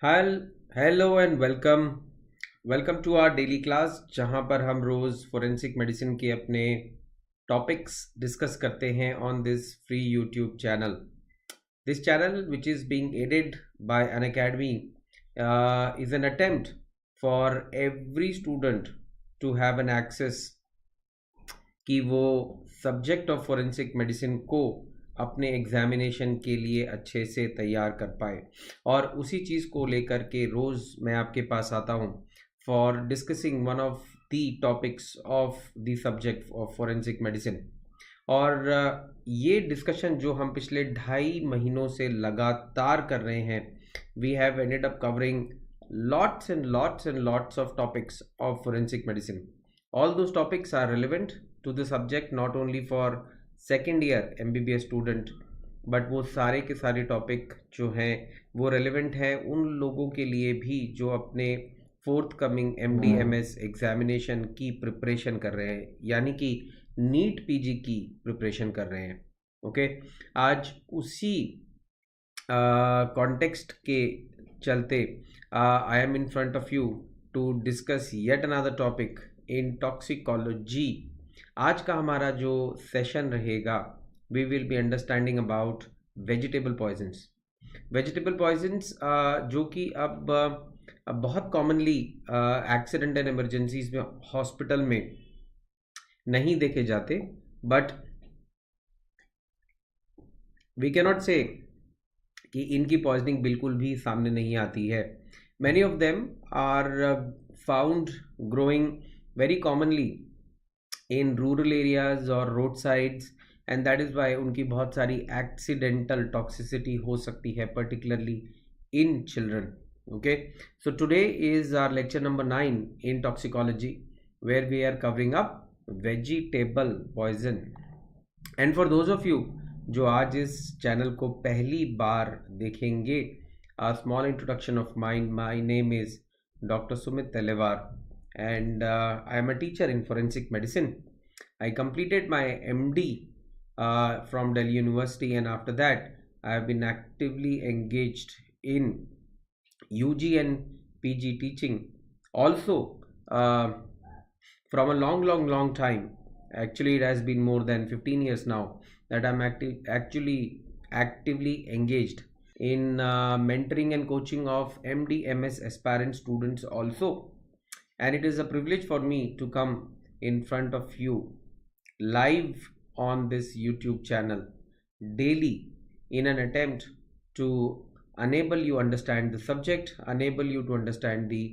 Hello and welcome to our daily class जहां पर हम रोज फोरेंसिक मेडिसिन के अपने टॉपिक्स डिस्कस करते हैं on this free YouTube channel. This channel, which is being aided by Unacademy, is an attempt for every student to have an access कि वो subject of forensic medicine को अपने examination के लिए अच्छे से तैयार कर पाए. और उसी चीज़ को लेकर के रोज़ मैं आपके पास आता हूँ for discussing one of the topics of the subject of forensic medicine. और ये डिस्कशन जो हम पिछले 2.5 महीनों से लगातार कर रहे हैं, we have ended up covering lots and lots and lots of topics of forensic medicine. All those topics are relevant to the subject not only for second year MBBS student, but वो सारे के सारे topic जो हैं वो relevant हैं उन लोगों के लिए भी जो अपने फोर्थ कमिंग MD/MS एग्जामिनेशन की प्रिपरेशन कर रहे हैं, यानी कि नीट पीजी की प्रिपरेशन कर रहे हैं. ओके, आज उसी कॉन्टेक्स्ट के चलते I am in front of you to discuss yet another topic in toxicology. आज का हमारा जो सेशन रहेगा, we will be understanding about vegetable poisons. Vegetable poisons जो कि अब बहुत कॉमनली एक्सीडेंट एंड इमरजेंसीज में हॉस्पिटल में नहीं देखे जाते, बट वी कैनॉट से कि इनकी पॉइजनिंग बिल्कुल भी सामने नहीं आती है. Many of them are found growing very commonly in rural areas or roadsides, and that is why उनकी बहुत सारी accidental toxicity हो सकती है, particularly in children. Okay, so today is our lecture number 9 in toxicology, where we are covering up vegetable poison. And for those of you जो आज इस channel को पहली बार देखेंगे, a small introduction of mine. My name is Dr. Sumit Tellewar, and I am a teacher in forensic medicine. I completed my MD from Delhi University, and after that I have been actively engaged in UG and PG teaching. Also, from a long time, actually it has been more than 15 years now that I'm actively engaged in mentoring and coaching of MD/MS aspirant students also. And it is a privilege for me to come in front of you live on this YouTube channel daily in an attempt to enable you understand the subject, enable you to understand the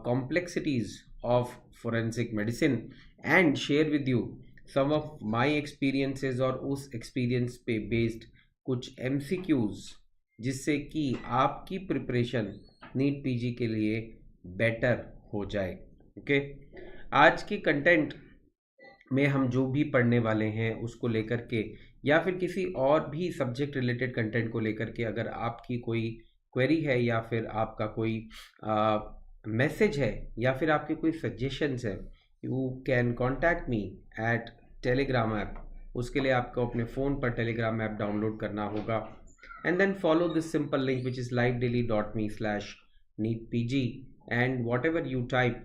complexities of forensic medicine, and share with you some of my experiences और उस experience पे based कुछ MCQs जिससे कि आपकी preparation NEET PG के लिए better हो जाए. ओके, आज के कंटेंट में हम जो भी पढ़ने वाले हैं उसको लेकर के या फिर किसी और भी सब्जेक्ट रिलेटेड कंटेंट को लेकर के अगर आपकी कोई क्वेरी है या फिर आपका कोई मैसेज है या फिर आपके कोई सजेशंस है, you can contact me at Telegram app. उसके लिए आपको अपने फ़ोन पर टेलीग्राम ऐप डाउनलोड करना होगा, and then follow this simple link which is livedaily.me/neetpg, and whatever you type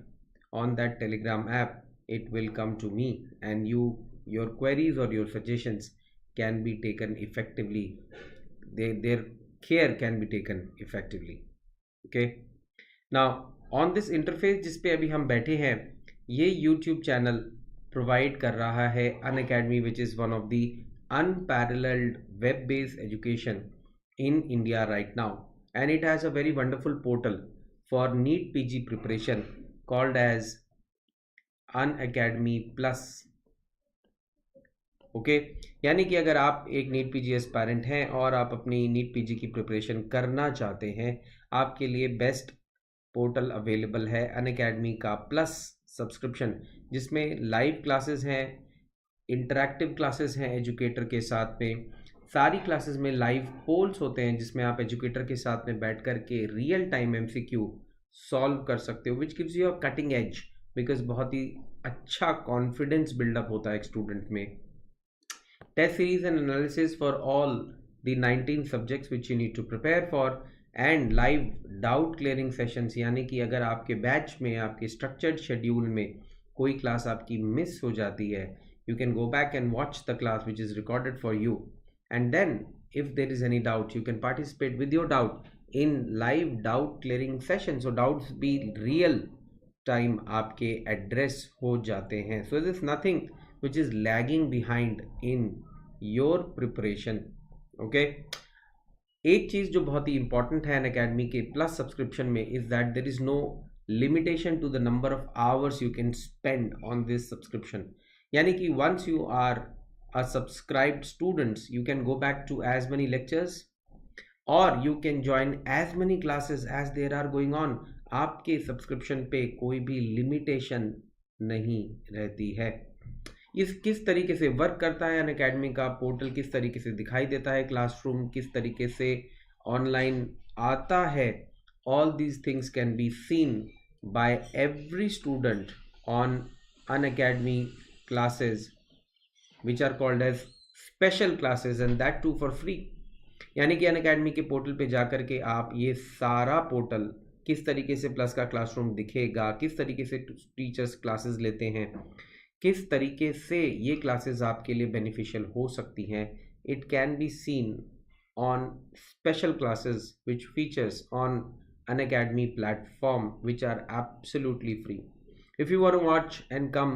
on that telegram app, it will come to me, and your queries or your suggestions can be taken effectively. Their care can be taken effectively. Okay, now on this interface जिस पे अभी हम बैठे हैं, ये YouTube channel provide कर रहा है Unacademy, which is one of the unparalleled web-based education in India right now, and it has a very wonderful portal for NEET PG preparation called as Unacademy Plus. Okay, यानी कि अगर आप एक NEET PG aspirant हैं और आप अपनी NEET PG की प्रिपरेशन करना चाहते हैं, आपके लिए बेस्ट पोर्टल अवेलेबल है अनअकैडमी का प्लस सब्सक्रिप्शन, जिसमें लाइव क्लासेस हैं, इंटरैक्टिव क्लासेस हैं एजुकेटर के साथ में. सारी क्लासेस में लाइव पोल्स होते हैं जिसमें आप एजुकेटर के साथ में बैठ कर के रियल टाइम MCQ सॉल्व कर सकते हो, which gives you a cutting edge, because बहुत ही अच्छा कॉन्फिडेंस बिल्डअप होता है एक स्टूडेंट में. Test series and analysis for all the 19 subjects which you need to prepare for, and live doubt clearing sessions, यानी कि अगर आपके बैच में आपके स्ट्रक्चर्ड शेड्यूल में कोई क्लास आपकी मिस हो जाती है, you can go back and watch the class which is recorded for you, and then if there is any doubt you can participate with your doubt in live doubt clearing session. So doubts be real time आपके address हो जाते हैं. So there is nothing which is lagging behind in your preparation. Okay, एक चीज जो बहुत ही important है अनअकैडमी के प्लस सब्सक्रिप्शन में is that there is no limitation to the number of hours you can spend on this subscription. यानी कि once you are a subscribed students, you can go back to as many lectures or you can join as many classes as there are going on. आपके subscription पे कोई भी limitation नहीं रहती है. इस किस तरीके से वर्क करता है अनअकैडमी का पोर्टल, किस तरीके से दिखाई देता है क्लासरूम, किस तरीके से ऑनलाइन आता है, all these things can be seen by every student on Unacademy classes which are called as special classes and that too for free. यानी कि अनअकैडमी के पोर्टल पे जाकर के आप ये सारा पोर्टल किस तरीके से प्लस का क्लासरूम दिखेगा, किस तरीके से टीचर्स क्लासेस लेते हैं, किस तरीके से ये क्लासेस आपके लिए बेनिफिशियल हो सकती हैं, it can be seen on special classes which features on Unacademy platform which are absolutely free. If you want to watch and come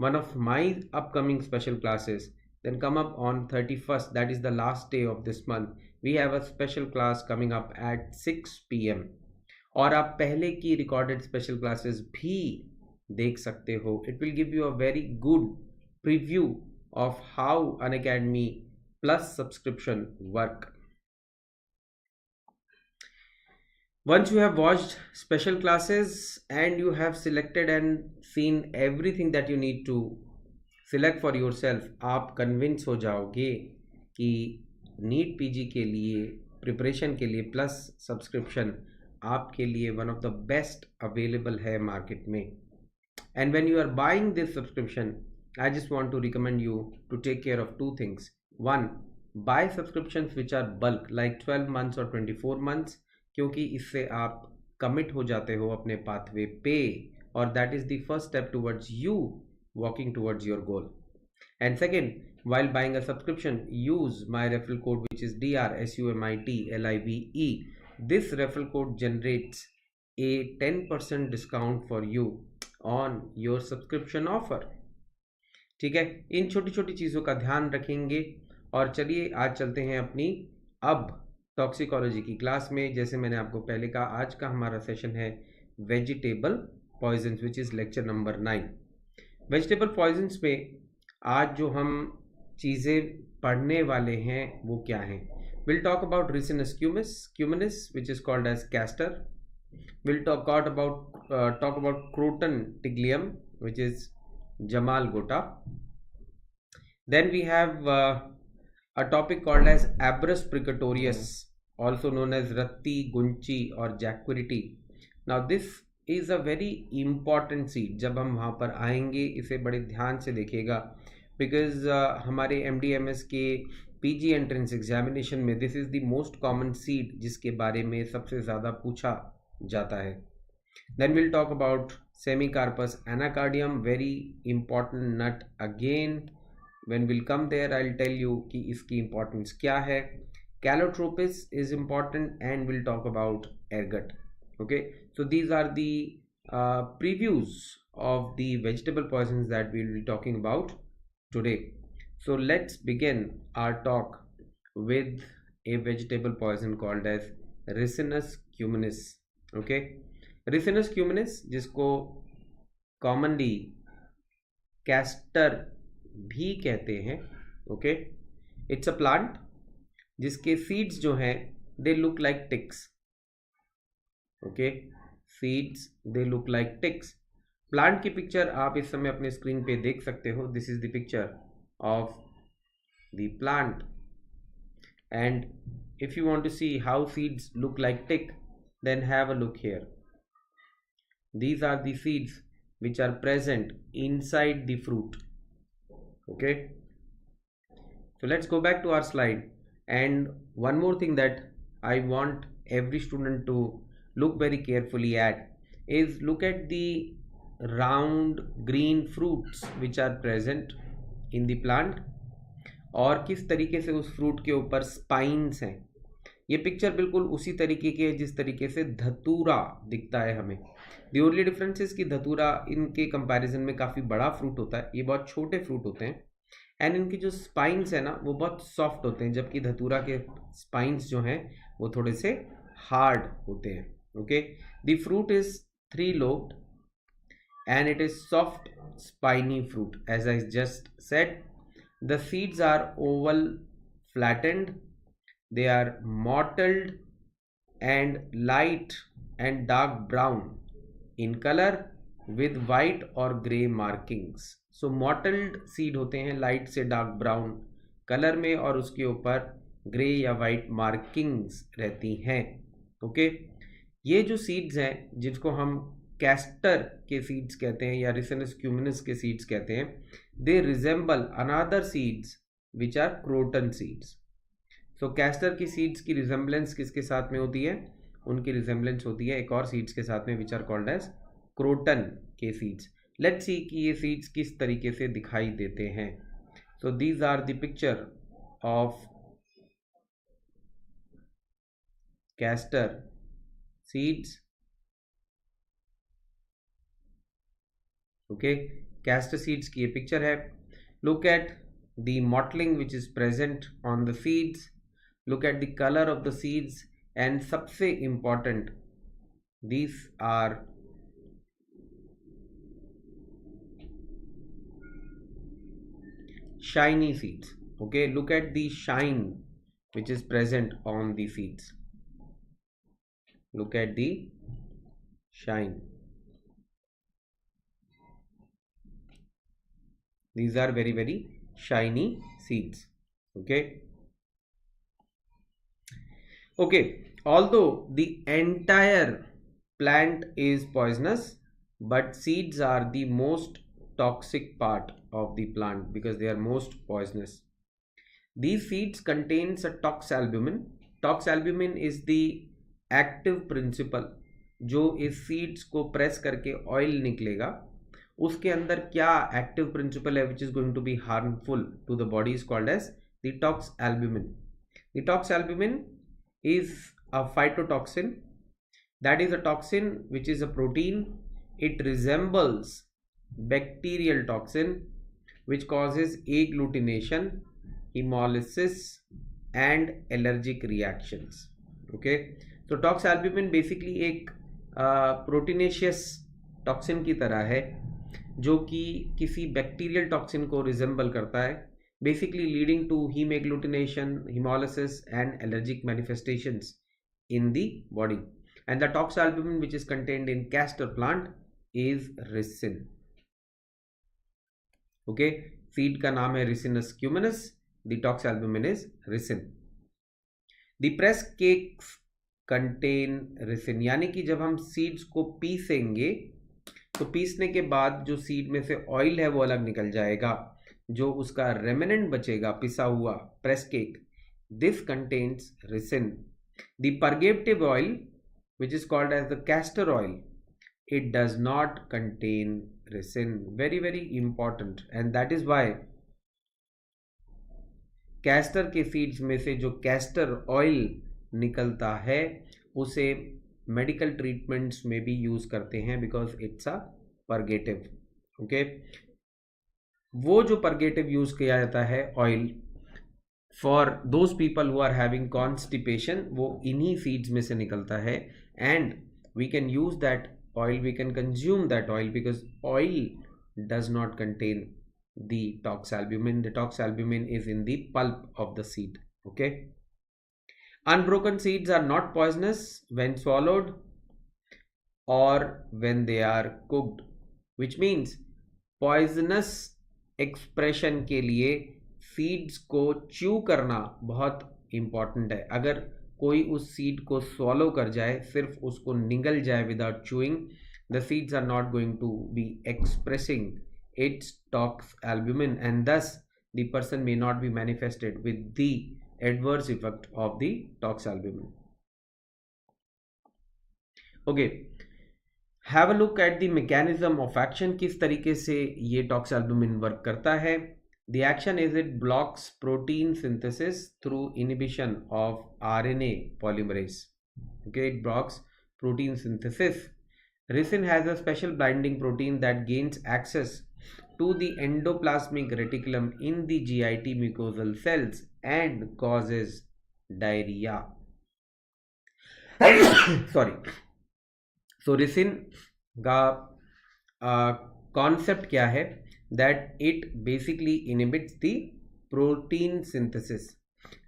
one of my upcoming special classes, then come up on 31st, that is the last day of this month. We have a special class coming up at 6 PM. और आप पहले की recorded special classes भी देख सकते हो. It will give you a very good preview of how Unacademy plus subscription work. Once you have watched special classes and you have selected and seen everything that you need to select for yourself, आप convince हो जाओगे कि NEET PG के लिए preparation के लिए plus subscription आपके लिए one of the best available है मार्केट में. And when you are buying this subscription, I just want to recommend you to take care of two things. One, buy subscriptions which are bulk like 12 months or 24 months, क्योंकि इससे आप commit हो जाते हो अपने pathway पे और that is the first step towards you walking towards your goal. And second, while buying a subscription, use my referral code which is DRSUMITLIVE. This referral code generates a 10% discount for you on your subscription offer. ठीक है, इन छोटी छोटी चीज़ों का ध्यान रखेंगे. और चलिए आज चलते हैं अपनी अब टॉक्सिकोलॉजी की क्लास में. जैसे मैंने आपको पहले कहा, आज का हमारा सेशन है vegetable poisons which is lecture number 9. Vegetable poisons में आज जो हम चीज़ें पढ़ने वाले हैं वो क्या हैं. Will talk about ricinus communis which is called as castor. Will talk about croton tiglium which is jamal gota. Then we have a topic called as Abrus precatorius, also known as Ratti, Gunchi or Jacquirity. Now this is a very important seed. जब हम वहाँ पर आएंगे इसे बड़े ध्यान से देखिएगा because हमारे MDMS के PG एंट्रेंस एग्जामिनेशन में this is the most common seed जिसके बारे में सबसे ज़्यादा पूछा जाता है. Then we'll talk about Semicarpus anacardium, very important nut again. When we'll come there, I'll tell you कि इसकी importance क्या है. Calotropis is important and we'll talk about ergot. Okay, so these are the previews of the vegetable poisons that we'll be talking about today. So let's begin our talk with a vegetable poison called as Ricinus cuminis. Okay, Ricinus cuminis जिसको commonly castor भी कहते हैं. Okay, it's a plant जिसके seeds जो हैं they look like ticks. Okay, seeds they look like ticks. Plant की picture आप इस समय अपने स्क्रीन पे देख सकते हो. This is the picture of the plant and if you want to see how seeds look like tick then have a look here. These are the seeds which are present inside the fruit. Okay, so let's go back to our slide, and one more thing that I want every student to look very carefully at is look at the round green fruits which are present in the plant और किस तरीके से उस fruit के ऊपर spines हैं। ये picture बिल्कुल उसी तरीके की है जिस तरीके से धतूरा दिखता है हमें। दी ओनली डिफरेंस इज कि धतूरा इनके कंपैरिजन में काफ़ी बड़ा फ्रूट होता है, ये बहुत छोटे फ्रूट होते हैं एंड इनकी जो स्पाइंस है ना वो बहुत सॉफ्ट होते हैं, जबकि धतूरा के स्पाइंस जो हैं वो थोड़े से हार्ड होते हैं। Okay, the fruit is 3 lobed and it is soft spiny fruit as I just said. The seeds are oval flattened, they are mottled and light and dark brown in color with white or gray markings. So mottled seed होते हैं light से dark brown colour में और उसके ऊपर grey या white markings रहती हैं। ओके, ये जो सीड्स हैं जिसको हम कैस्टर के सीड्स कहते हैं या रिसिनस क्यूमिनस के सीड्स कहते हैं, they resemble another seeds which are croton seeds. So castor की सीड्स की रिजेंबलेंस किसके साथ में होती है? उनकी रिजेंबलेंस होती है एक और सीड्स के साथ में which are called as croton के सीड्स। लेट्स सी कि ये सीड्स किस तरीके से दिखाई देते हैं। So these are the picture of castor seeds. Okay, castor seeds की ये पिक्चर है। Look at the mottling which is present on the seeds, look at the colour of the seeds and सबसे important, these are shiny seeds. Okay, look at the shine which is present on the seeds. Look at the shine. These are very very shiny seeds. Okay, okay, although the entire plant is poisonous, but seeds are the most toxic part of the plant because they are most poisonous. These seeds contains a toxalbumin. Toxalbumin is the active principle जो इस seeds को press करके oil निकलेगा, उसके अंदर क्या active principle है which is going to be harmful to the body is called as the toxalbumin. The toxalbumin is a phytotoxin, that is a toxin which is a protein. It resembles bacterial toxin which causes agglutination, hemolysis and allergic reactions. Okay, so toxalbumin basically एक proteinaceous toxin की तरह है जो कि किसी bacterial toxin को resemble करता है, basically leading to hemagglutination, hemolysis and allergic manifestations in the body. And the toxalbumin which is contained in castor plant is ricin. Okay, seed का नाम है Ricinus cuminous, the toxalbumin is ricin. The press cakes contain ricin, यानी कि जब हम seeds को पीसेंगे तो पीसने के बाद जो सीड में से ऑयल है वो अलग निकल जाएगा, जो उसका रेमिनेंट बचेगा पिसा हुआ press cake, this contains ricin. The purgative oil which is called as the castor oil, it does not contain ricin. Very very important, and that is why castor के सीड्स में से जो कैस्टर ऑयल निकलता है उसे medical treatments में भी use करते हैं because it's a purgative. Okay, वो जो परगेटिव यूज किया जाता है oil for those people who are having constipation, वो इन्हीं सीड्स में से निकलता है and we can use that oil, we can consume that oil because oil does not contain the toxalbumin. The toxalbumin is in the pulp of the seed. Okay, unbroken seeds are not poisonous when swallowed or when they are cooked, which means poisonous expression के लिए seeds को chew करना बहुत important है. अगर कोई उस seed को स्वॉलो कर जाए, सिर्फ उसको निगल जाए without chewing, the seeds are not going to be expressing its toxalbumin and thus the person may not be manifested with the adverse effect of the toxalbumin. Okay, have a look at the mechanism of action. किस तरीके से ये टॉक्सैल्बुमिन work करता है. The action is it blocks protein synthesis through inhibition of RNA polymerase. Okay, it blocks protein synthesis. Ricin has a special binding protein that gains access to the endoplasmic reticulum in the GIT mucosal cells and causes diarrhea. Sorry. So ricin का concept क्या है? That it basically inhibits the protein synthesis.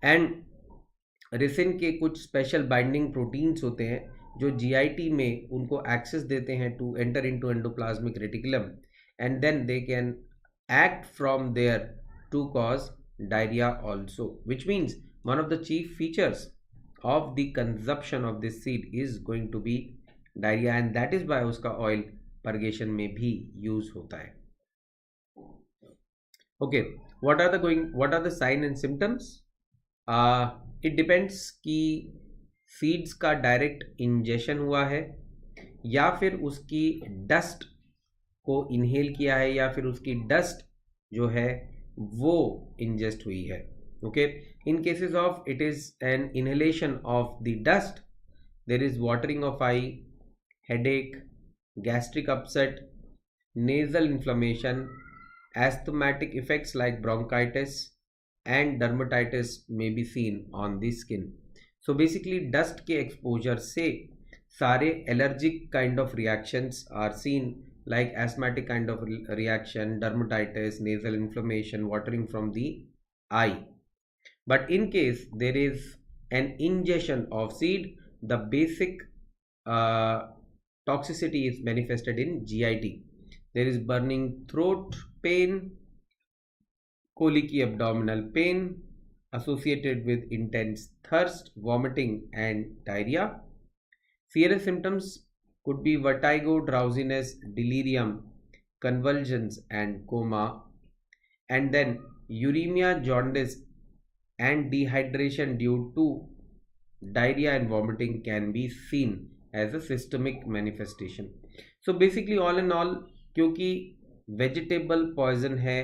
And ricin के कुछ special binding proteins होते हैं जो GIT में उनको एक्सेस देते हैं to enter into endoplasmic reticulum and then they can act from there to cause diarrhoea also, which means one of the chief features of the consumption of this seed is going to be diarrhoea and that is by उसका oil purgation में भी use होता है. Okay, what are the sign and symptoms. It depends कि seeds का direct ingestion हुआ है या फिर उसकी डस्ट को इनहेल किया है या फिर उसकी डस्ट जो है वो इंजेस्ट हुई है. Okay, in cases of it is an inhalation of the dust, there is watering of eye, headache, gastric upset, nasal inflammation, asthmatic effects like bronchitis and dermatitis may be seen on the skin. So basically dust के exposure से सारे allergic kind of reactions are seen like asthmatic kind of reaction, dermatitis, nasal inflammation, watering from the eye. But in case there is an ingestion of seed, the basic toxicity is manifested in GIT. There is burning throat pain, colicky abdominal pain, associated with intense thirst, vomiting and diarrhea. Serious symptoms could be vertigo, drowsiness, delirium, convulsions and coma. And then uremia, jaundice and dehydration due to diarrhea and vomiting can be seen as a systemic manifestation. So basically all in all, क्योंकि vegetable poison है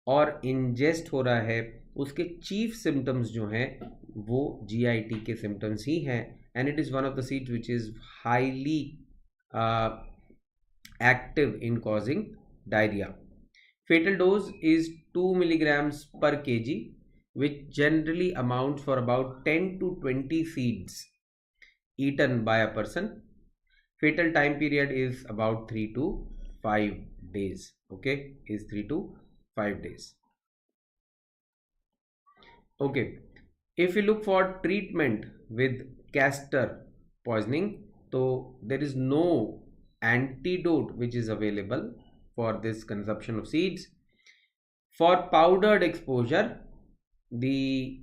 और ingest हो रहा है, उसके chief symptoms जो हैं वो जीआईटी के सिम्टम्स ही हैं and it is one of the seeds which is highly active in causing diarrhoea. Fatal dose is 2 milligrams per kg which generally amounts for about 10 to 20 seeds eaten by a person. Fatal time period is about 3 to 5 days. Okay, is 3 to 5 days. Okay, if you look for treatment with castor poisoning, so there is no antidote which is available for this consumption of seeds. For powdered exposure, the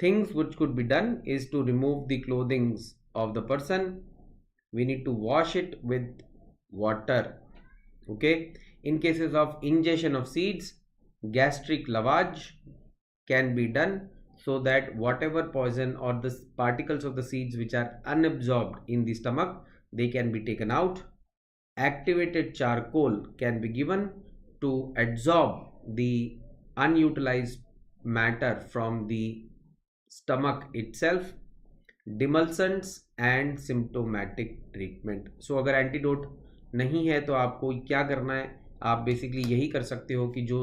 things which could be done is to remove the clothing of the person. We need to wash it with water. Okay, in cases of ingestion of seeds, gastric lavage can be done so that whatever poison or the particles of the seeds which are unabsorbed in the stomach, they can be taken out. Activated charcoal can be given to absorb the unutilized matter from the stomach itself. Demulcents and symptomatic treatment. So अगर antidote नहीं है तो आपको क्या करना है, आप basically यही कर सकते हो कि जो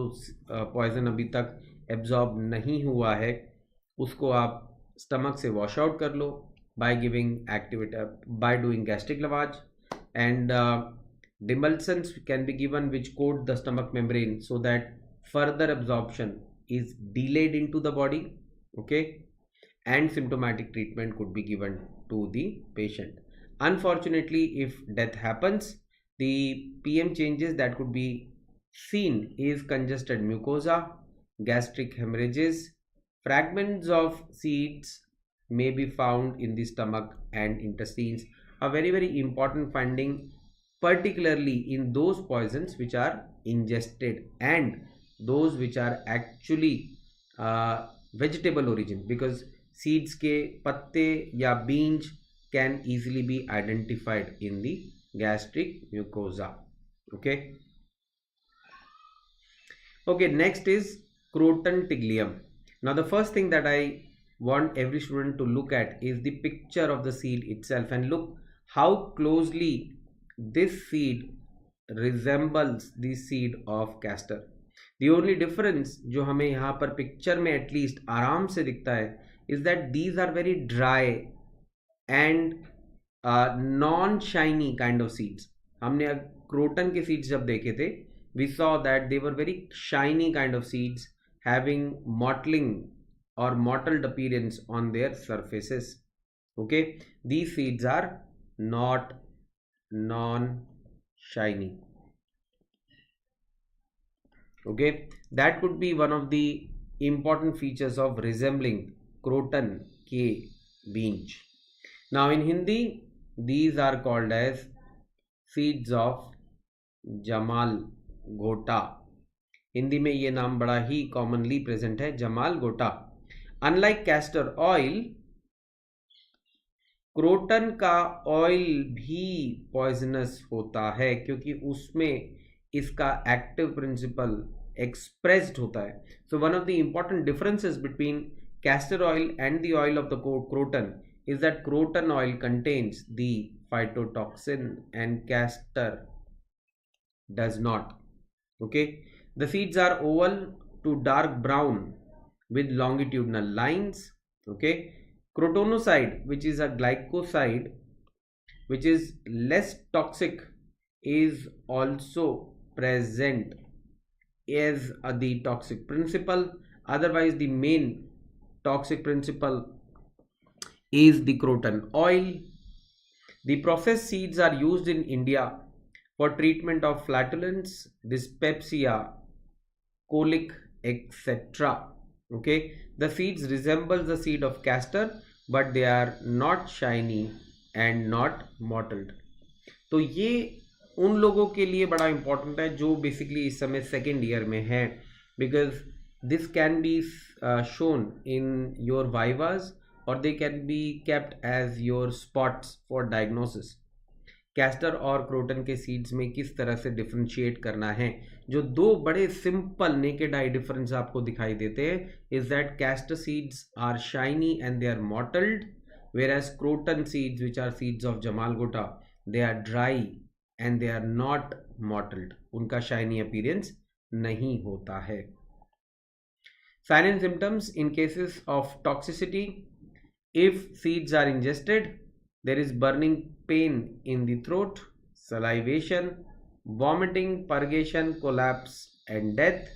पॉइजन अभी तक एब्जॉर्ब नहीं हुआ है उसको आप स्टमक से वॉश आउट कर लो by giving by doing gastric lavage and demulcents can be given which coat the stomach membrane so that further absorption is delayed into the body. Okay, and symptomatic treatment could be given to the patient. Unfortunately, if death happens, the PM changes that could be seen is congested mucosa, gastric hemorrhages, fragments of seeds may be found in the stomach and intestines. A very important finding, particularly in those poisons which are ingested and those which are actually vegetable origin, because seeds के पत्ते या बीज can easily be identified in the gastric mucosa. Okay, next is croton tiglium. Now the first thing that I want every student to look at is the picture of the seed itself, and look how closely this seed resembles the seed of castor. The only difference जो हमें यहाँ पर picture में at least आराम से दिखता है is that these are very dry and non-shiny kind of seeds. हमने क्रोटन के seeds जब देखे थे, we saw that they were very shiny kind of seeds having mottling or mottled appearance on their surfaces. Okay, these seeds are not non-shiny. Okay, that could be one of the important features of resembling croton ke beans. Now in Hindi these are called as seeds of Jamal गोटा. हिंदी में ये नाम बड़ा ही commonly present है, जमाल गोटा. Unlike castor oil, croton का oil भी poisonous होता है क्योंकि उसमें इसका एक्टिव प्रिंसिपल एक्सप्रेस्ड होता है. So one of the important differences between castor oil and the oil of the croton is that croton oil contains the phytotoxin and castor does not. Okay, the seeds are oval to dark brown with longitudinal lines. Okay, crotonoside, which is a glycoside which is less toxic, is also present as the toxic principle. Otherwise the main toxic principle is the croton oil. The processed seeds are used in India for treatment of flatulence, dyspepsia, colic, etc. Okay, the seeds resemble the seed of castor but they are not shiny and not mottled. तो ये उन लोगों के लिए बड़ा important है जो basically इस समय सेकेंड ईयर में है, because this can be shown in your vivas or they can be kept as your spots for diagnosis. Castor और क्रोटन के सीड्स में किस तरह से डिफरेंशिएट करना है, जो दो बड़े सिंपल नेकेड आई डिफरेंस आपको दिखाई देते हैं is that castor seeds are shiny and they are mottled, whereas croton seeds, which are seeds of Jamal Gota, they are dry and they are not mottled. उनका shiny appearance नहीं होता है. Sign and symptoms in cases of toxicity: if seeds are ingested, there is burning pain in the throat, salivation, vomiting, purgation, collapse and death.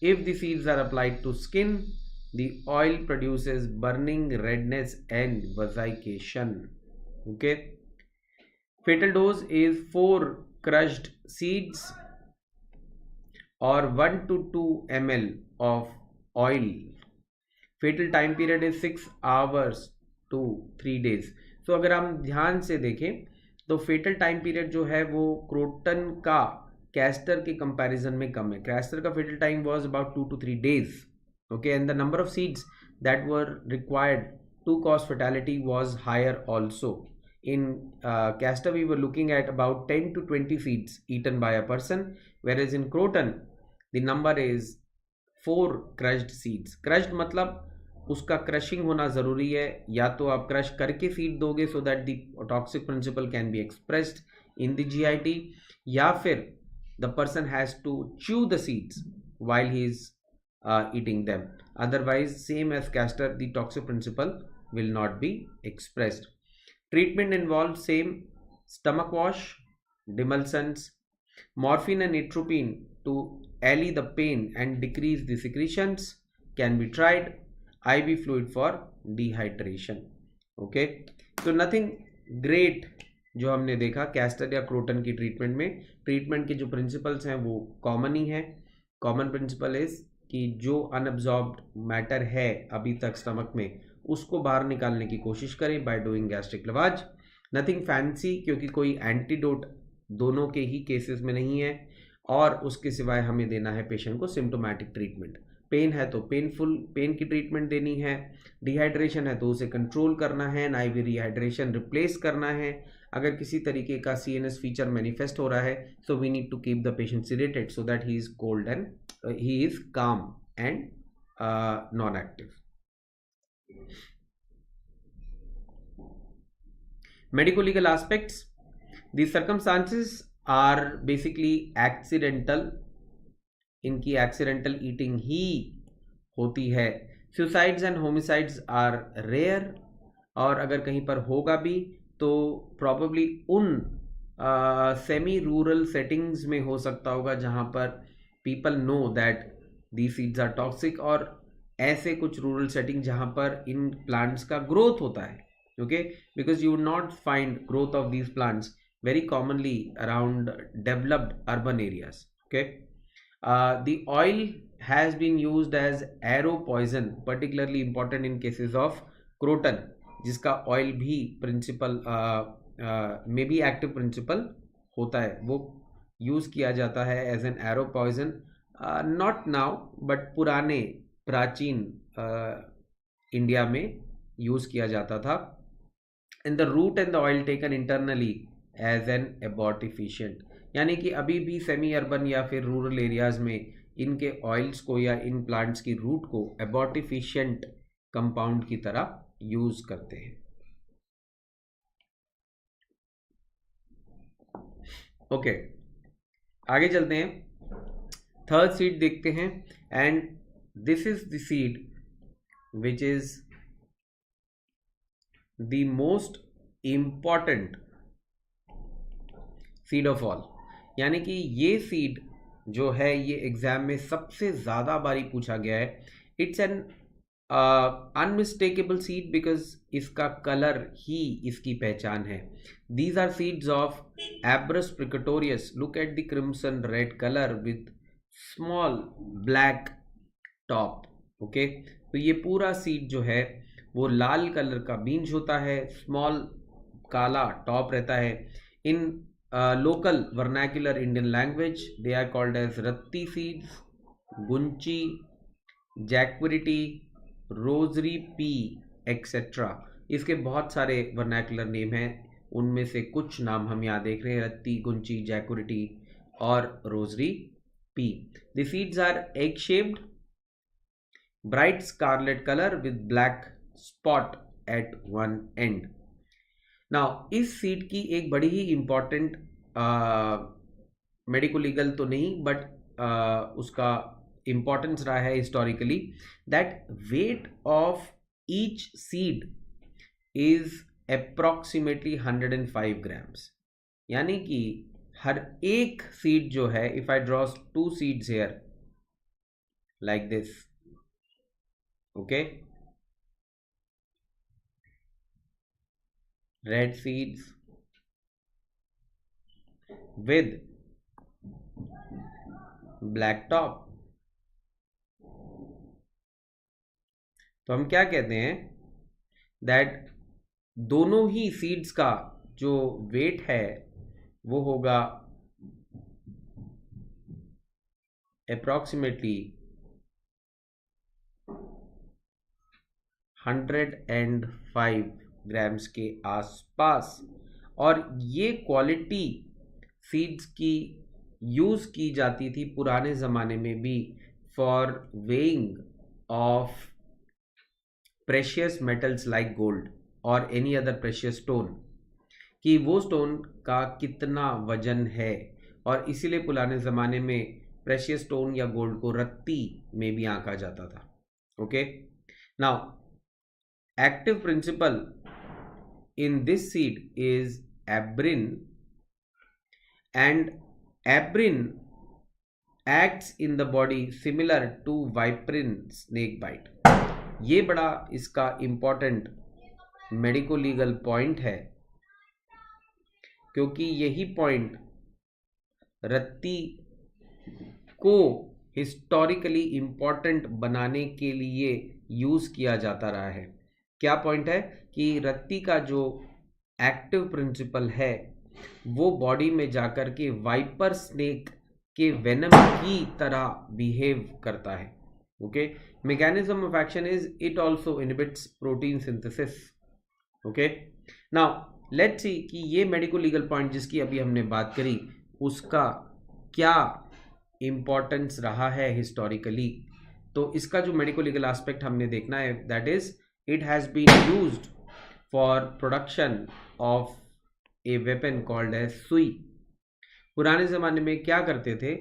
If the seeds are applied to skin, the oil produces burning, redness and vesication. Okay. Fatal dose is 4 crushed seeds or 1 to 2 ml of oil. Fatal time period is 6 hours to 3 days. So अगर हम ध्यान से देखें तो फेटल time period जो है वो croton का कैस्टर के कंपैरिजन में कम है. कैस्टर का fatal time was about 2 to 3 days. Okay, and the number of seeds that were required to cause fatality was higher also. In castor we were looking at about 10 to 20 seeds eaten by a person, whereas in croton the number is 4 crushed seeds. Crushed मतलब उसका crushing होना ज़रूरी है, या तो आप crush करके seed दोगे so that the toxic principle can be expressed in the GIT, या फिर the person has to chew the seeds while he is eating them. Otherwise, same as castor, the toxic principle will not be expressed. Treatment involves same: stomach wash, demulcents, morphine and atropine to allay the pain and decrease the secretions can be tried. IV fluid for dehydration. Okay, so nothing great जो हमने देखा castor या croton की treatment में. Treatment के जो principles हैं वो कॉमन ही हैं. कॉमन प्रिंसिपल इज कि जो अनअब्जॉर्ब्ड मैटर है अभी तक स्टमक में उसको बाहर निकालने की कोशिश करें bye doing gastric लवाज. Nothing fancy, क्योंकि कोई एंटीडोट दोनों के ही केसेस में नहीं है, और उसके सिवाय हमें देना है पेशेंट को सिम्टोमेटिक ट्रीटमेंट. पेन है तो पेन की ट्रीटमेंट देनी है, डिहाइड्रेशन है तो उसे कंट्रोल करना है, नाइवी रिहाइड्रेशन रिप्लेस करना है। अगर किसी तरीके का CNS फीचर मैनिफेस्ट हो रहा है, so we need to keep the patient sedated so that he is cold and he is calm and non active. Medico-legal aspects. The circumstances are basically accidental. इनकी accidental eating ही होती है। Suicides and homicides are rare, और अगर कहीं पर होगा भी तो probably उन सेमी रूरल सेटिंग्स में हो सकता होगा जहाँ पर people know that these seeds are toxic, और ऐसे कुछ रूरल सेटिंग जहाँ पर इन प्लांट्स का ग्रोथ होता है। Okay, because you would not find growth of these plants very commonly around developed urban areas. Okay, the oil has been used as arrow poison, particularly important in cases of croton, जिसका oil भी principal may be active principal होता है, वो use किया जाता है as an arrow poison, not now but पुराने प्राचीन इंडिया में यूज किया जाता था। And the root and the oil taken internally as an abortifacient, यानी कि अभी भी सेमी अर्बन या फिर रूरल एरियाज में इनके ऑयल्स को या इन प्लांट्स की रूट को एबॉर्टिफिशिएंट कंपाउंड की तरह यूज करते हैं। ओके, आगे चलते हैं, थर्ड सीड देखते हैं, and this is the seed which is the most important seed of all, यानी कि ये सीड जो है ये एग्जाम में सबसे ज्यादा बारी पूछा गया है। It's an unmistakable seed because इसका कलर ही इसकी पहचान है। These are seeds of abrus precatorius. Look at the crimson red colour with small black top. Okay, तो ये पूरा सीड जो है वो लाल कलर का बीन्स होता है, स्मॉल काला टॉप रहता है। In local vernacular Indian language they are called as ratti seeds, gunchi, jequirity, rosary pea etcetera. इसके बहुत सारे वर्नाक्युलर नेम हैं, उनमें से कुछ नाम हम यहाँ देख रहे हैं, रत्ती, गुंची, जैक्विरिटी और rosary pea. The seeds are egg shaped, bright scarlet colour with black spot at one end. Now इस सीड की एक बड़ी ही इंपॉर्टेंट मेडिको लीगल तो नहीं बट उसका इंपॉर्टेंस रहा है historically, that weight of each seed is approximately 105 grams. यानी कि हर एक सीड जो है, if I draw 2 seeds here like this, okay, red seeds with black top, तो हम क्या कहते हैं दैट दोनों ही सीड्स का जो वेट है वो होगा अप्रॉक्सीमेटली 105 ग्राम्स के आसपास। और ये क्वालिटी सीड्स की यूज की जाती थी पुराने ज़माने में भी for weighing of precious metals like gold और एनी अदर प्रेशियस स्टोन, कि वो स्टोन का कितना वजन है, और इसीलिए पुराने ज़माने में प्रेशियस स्टोन या गोल्ड को रत्ती में भी आंका जाता था। Okay, now active principal in this seed is abrin, and abrin acts in the body similar to viperine snake bite। ये बड़ा इसका important मेडिको लीगल पॉइंट है, क्योंकि यही पॉइंट रत्ती को हिस्टोरिकली इम्पॉर्टेंट बनाने के लिए यूज किया जाता रहा है। क्या पॉइंट है कि रत्ती का जो एक्टिव प्रिंसिपल है वो बॉडी में जाकर के वाइपर स्नेक के वेनम की तरह बिहेव करता है। Okay, mechanism of action is it also inhibits protein synthesis. Okay, now let's see कि ये मेडिको लीगल पॉइंट जिसकी अभी हमने बात करी उसका क्या इम्पोर्टेंस रहा है हिस्टोरिकली. तो इसका जो मेडिको लीगल एस्पेक्ट हमने देखना है that is it has been used for production of a weapon called as sui. पुराने जमाने में क्या करते थे,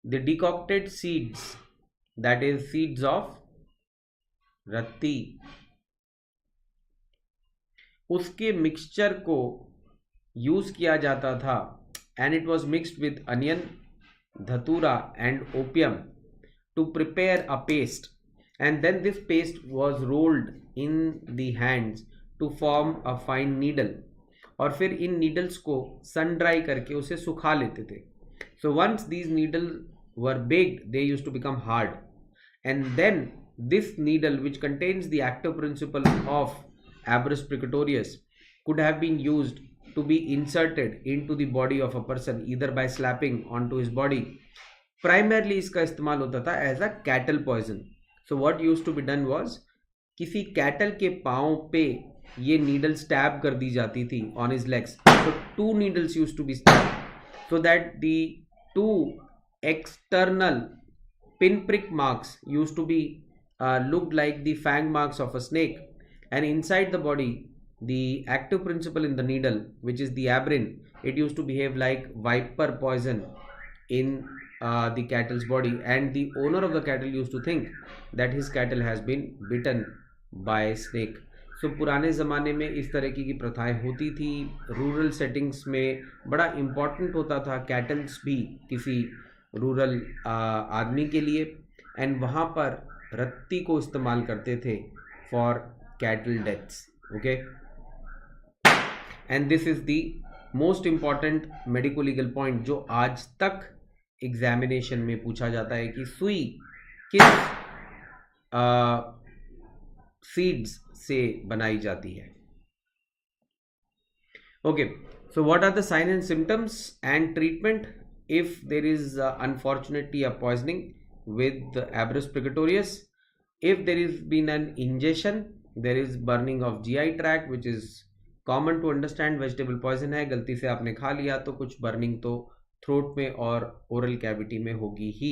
the decocted seeds that is seeds of ratti, उसके मिक्सचर को यूज किया जाता था and it was mixed with onion, dhatura and opium to prepare a paste and then this paste was rolled in the hands to form a fine needle. और फिर इन needles को sun dry करके उसे सुखा लेते थे. So once these needle were baked they used to become hard and then this needle which contains the active principle of Abrus precatorius could have been used to be inserted into the body of a person either by slapping onto his body. Primarily इसका इस्तेमाल होता था as a cattle poison. So what used to be done was किसी cattle के पाँव पे ये needle stab कर दी जाती थी on his legs. So 2 needles used to be stabbed so that the 2 external pinprick marks used to be looked like the fang marks of a snake. And inside the body, the active principle in the needle, which is the abrin, it used to behave like viper poison in the cattle's body, and the owner of the cattle used to think that his cattle has been bitten by a snake. So पुराने ज़माने में इस तरह की प्रथाएं होती थी. Rural settings में बड़ा इम्पॉर्टेंट होता था कैटल्स भी किसी रूरल आदमी के लिए, एंड वहाँ पर रत्ती को इस्तेमाल करते थे for cattle deaths. Okay, and this is the most important medico legal point जो आज तक एग्जामिनेशन में पूछा जाता है कि सुई किस सीड्स से बनाई जाती है. Okay, so what are the signs and symptoms and treatment if there is unfortunately a poisoning with the Abrus precatorius? If there is been an ingestion, there is burning of GI tract which is common to understand. vegetable poison है, गलती से आपने खा लिया तो कुछ burning तो throat में और oral cavity में होगी ही.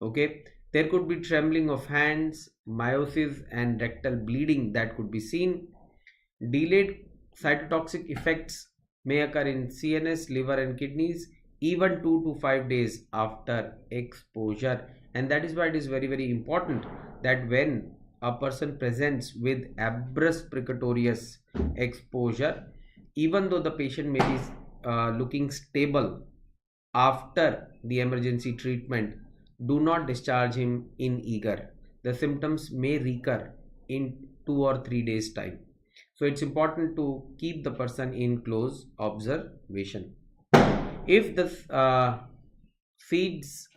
Okay, there could be trembling of hands, meiosis and rectal bleeding that could be seen. Delayed cytotoxic effects may occur in CNS, liver and kidneys even 2 to 5 days after exposure, and that is why it is very very important that when a person presents with Abrus precatorius exposure, even though the patient may be looking stable after the emergency treatment, do not discharge him in eager. The symptoms may recur in 2 or 3 days time. So it's important to keep the person in close observation. If the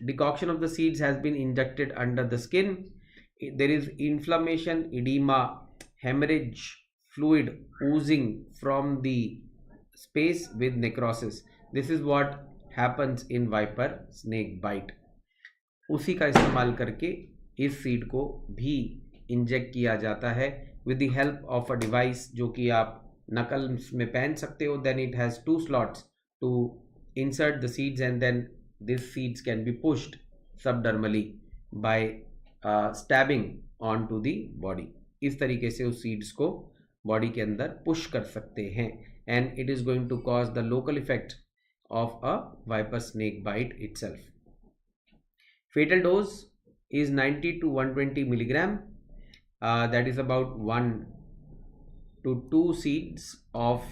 decoction of the seeds has been injected under the skin, there is inflammation, edema, hemorrhage, fluid oozing from the space with necrosis. This is what happens in viper snake bite. उसी का इस्तेमाल करके इस seed को भी inject किया जाता है with the help of a device जो कि आप नकल में पहन सकते हो. Then it has 2 slots to insert the seeds and then these seeds can be pushed subdermally by stabbing on to the body. इस तरीके से उस सीड्स को बॉडी के अंदर पुश कर सकते हैं and it is going to cause the local effect of a viper snake bite itself. Fatal dose is 90 to 120 milligram. That is about 1 to 2 seeds of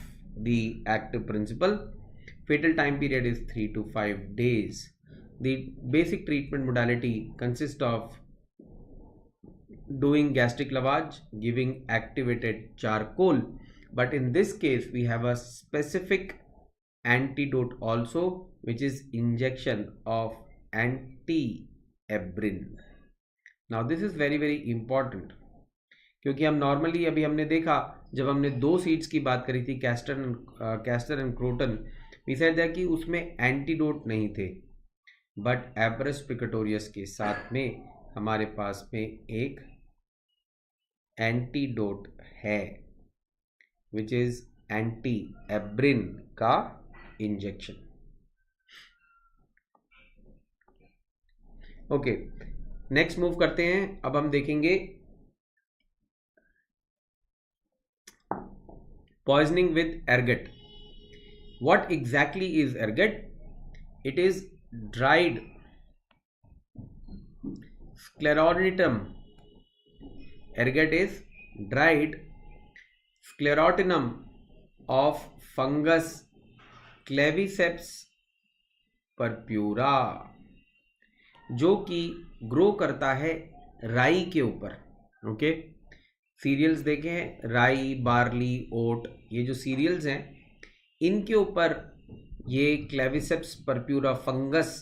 the active principle. Fatal time period is 3 to 5 days. The basic treatment modality consists of doing gastric lavage, giving activated charcoal, but in this case we have a specific antidote also, which is injection of anti-abrin. Now this is very very important क्योंकि हम normally अभी हमने देखा जब हमने 2 seeds की बात करी थी castor and croton, we said that कि उसमें एंटीडोट नहीं थे, बट एब्रस प्रिकाटोरियस के साथ में हमारे पास में एक एंटीडोट है विच इज एंटी एब्रिन का इंजेक्शन। ओके, नेक्स्ट मूव करते हैं। अब हम देखेंगे poisoning with ergot. What exactly is ergot? It is dried sclerotinum. Ergot is dried sclerotinum of fungus Claviceps purpura, जो कि ग्रो करता है राई के ऊपर। ओके, सीरियल्स देखे हैं, राई, बार्ली, ओट, ये जो सीरियल्स हैं इनके ऊपर ये क्लेविसेप्स परप्यूरा फंगस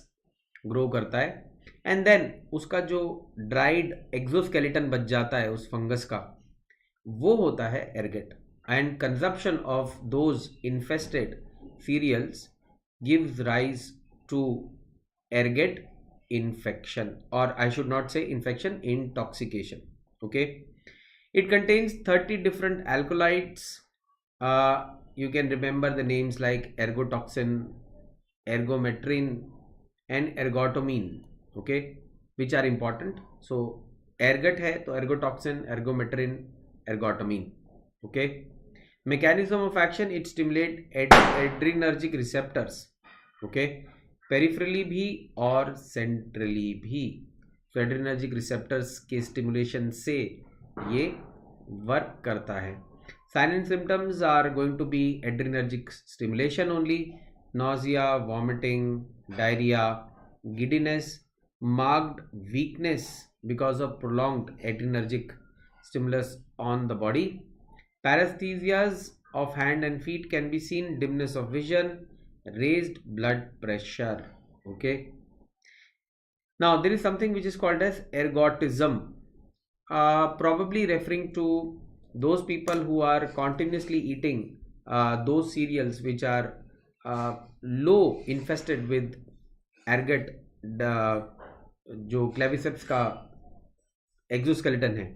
ग्रो करता है। एंड देन उसका जो ड्राइड एक्सोस्केलेटन बच जाता है उस फंगस का, वो होता है ergot. And consumption of those infested cereals gives rise to ergot infection, or I should not say infection, intoxication. Okay, it contains 30 different alkaloids. You can remember the names like ergotoxin, ergometrin and ergotamine, okay, which are important. So ergot है तो ergotoxin, ergometrin, ergotamine. Okay, mechanism of action, it stimulate adrenergic receptors. Okay, peripherally भी और centrally भी। तो adrenergic receptors के stimulation से ये work करता है। Sign and symptoms are going to be adrenergic stimulation only, nausea, vomiting, diarrhea, giddiness, marked weakness because of prolonged adrenergic stimulus on the body. Paresthesias of hand and feet can be seen, dimness of vision, raised blood pressure. Okay, now there is something which is called as ergotism, probably referring to those people who are continuously eating those cereals which are low infested with ergot, जो Claviceps का exoskeleton है,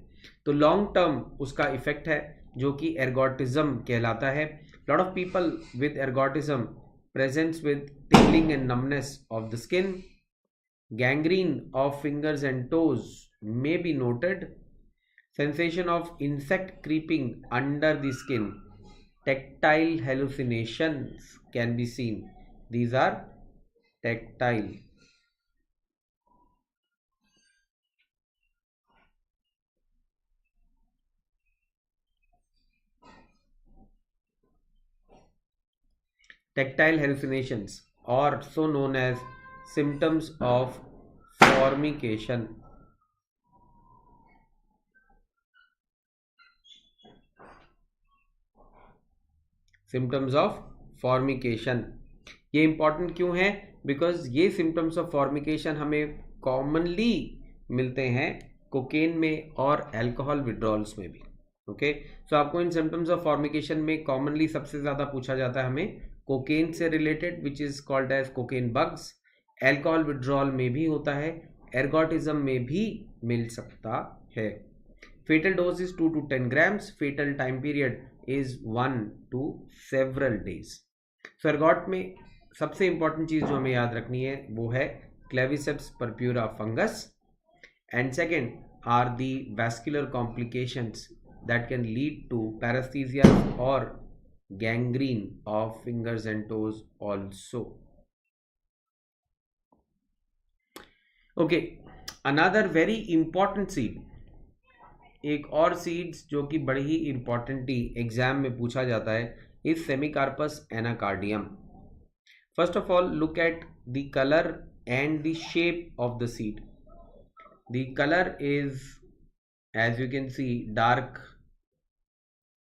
तो long term उसका effect है जो कि ergotism कहलाता है। Lot of people with ergotism presents with tingling and numbness of the skin. Gangrene of fingers and toes may be noted. Sensation of insect creeping under the skin. Tactile hallucinations can be seen. These are tactile. Tactile hallucinations, also known as symptoms of formication. Symptoms of formication, ये important क्यों है? Because ये symptoms of फॉर्मिकेशन हमें commonly मिलते हैं cocaine में और alcohol withdrawals में भी। ओके, सो आपको इन सिम्टम्स ऑफ फॉर्मिकेशन में कॉमनली सबसे ज़्यादा पूछा जाता है हमें कोकेन से related, which is called as cocaine bugs. Alcohol withdrawal में भी होता है, एर्गोटिज्म में भी मिल सकता है। Fatal dose is 2 to 10 grams. Fatal time period is 1 to several days. So ergot में सबसे इंपॉर्टेंट चीज जो हमें याद रखनी है वो है Claviceps purpurea fungus, and second are the vascular complications that can lead to paresthesia or gangrene of fingers and toes also. Okay, another very important seed, एक और सीड्स जो कि बड़ी ही इंपॉर्टेंटली एग्जाम में पूछा जाता है, is semecarpus anacardium. First of all look at the colour and the shape of the seed. The colour is, as you can see, dark